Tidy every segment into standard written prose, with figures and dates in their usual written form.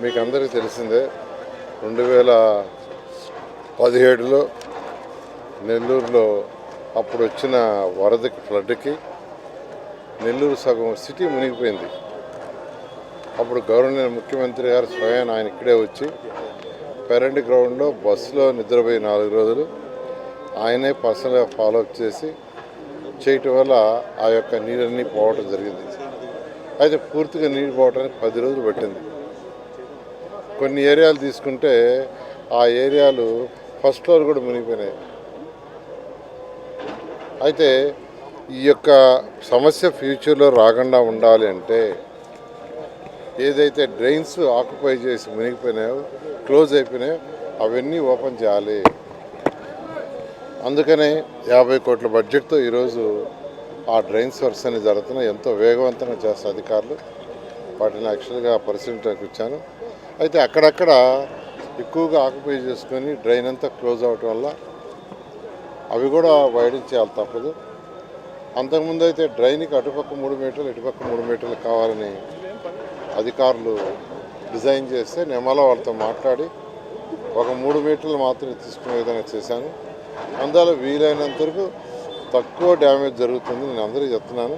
మీకు అందరికీ తెలిసిందే 2017లో నెల్లూరులో అప్పుడు వచ్చిన వరదకి ఫ్లడ్కి నెల్లూరు సగం సిటీ మునిగిపోయింది. అప్పుడు గవర్నర్ ముఖ్యమంత్రి గారు స్వయం ఆయన ఇక్కడే వచ్చి పెరండి గ్రౌండ్లో బస్సులో నిద్రపోయి 4 రోజులు ఆయనే పర్సనల్గా ఫాలోఅప్ చేసి చేయటం వల్ల ఆ యొక్క నీళ్ళన్నీ పోవటం జరిగింది. అయితే పూర్తిగా నీరు పోవడానికి 10 రోజులు పట్టింది. కొన్ని ఏరియాలు తీసుకుంటే ఆ ఏరియాలు ఫస్ట్ ఫ్లోర్ కూడా మునిగిపోయినాయి. అయితే ఈ యొక్క సమస్య ఫ్యూచర్లో రాకుండా ఉండాలి అంటే ఏదైతే డ్రైన్స్ ఆక్యుపై చేసి మునిగిపోయినాయో క్లోజ్ అయిపోయినాయో అవన్నీ ఓపెన్ చేయాలి. అందుకనే 50 కోట్ల బడ్జెట్తో ఈరోజు ఆ డ్రైన్స్ వర్క్స్ అన్ని జరుగుతున్నాయి. ఎంతో వేగవంతంగా చేస్తారు అధికారులు. వాటిని యాక్చువల్గా పరిశీలించడానికి వచ్చాను. అయితే అక్కడక్కడ ఎక్కువగా ఆక్యుపై చేసుకొని డ్రైన్ అంతా క్లోజ్ అవటం వల్ల అవి కూడా వైడెన్ చేయాలి తప్పదు. అంతకుముందు అయితే డ్రైన్కి అటుపక్క 3 మీటర్లు ఇటుపక్క 3 మీటర్లు కావాలని అధికారులు డిజైన్ చేస్తే నెమల వాళ్ళతో మాట్లాడి ఒక 3 మీటర్లు మాత్రమే తీసుకునే విధంగా చేశాను. అందువల్ల వీలైనంత వరకు తక్కువ డ్యామేజ్ జరుగుతుంది. నేను అందరికీ చెప్తున్నాను,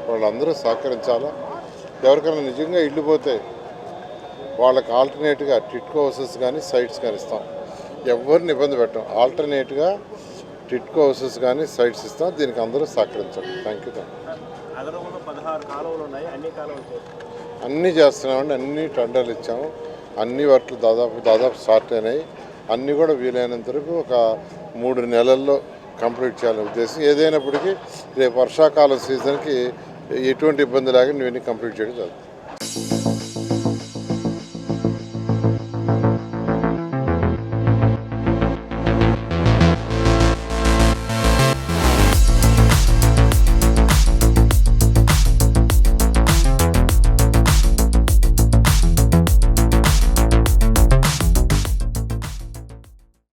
వాళ్ళందరూ సహకరించాలా. ఎవరికైనా నిజంగా ఇల్లు పోతే వాళ్ళకి ఆల్టర్నేట్గా టిట్కో హౌసెస్ కానీ సైట్స్ కానీ ఇస్తాం. ఎవరిని ఇబ్బంది పెట్టాం. ఆల్టర్నేట్గా టిట్కో హౌసెస్ కానీ సైట్స్ ఇస్తాం. దీనికి అందరూ సహకరించండి. Thank you. అన్నీ చేస్తున్నామండి. అన్ని టెండర్లు ఇచ్చాము. అన్ని వర్క్లు దాదాపు స్టార్ట్ అయినాయి. అన్నీ కూడా వీలైనంత వరకు ఒక 3 నెలల్లో కంప్లీట్ చేయాలనే ఉద్దేశం. ఏదైనప్పటికీ రేపు వర్షాకాలం సీజన్కి ఎటువంటి ఇబ్బంది లేకుండా ఇవన్నీ కంప్లీట్ చేయడం జరుగుతుంది.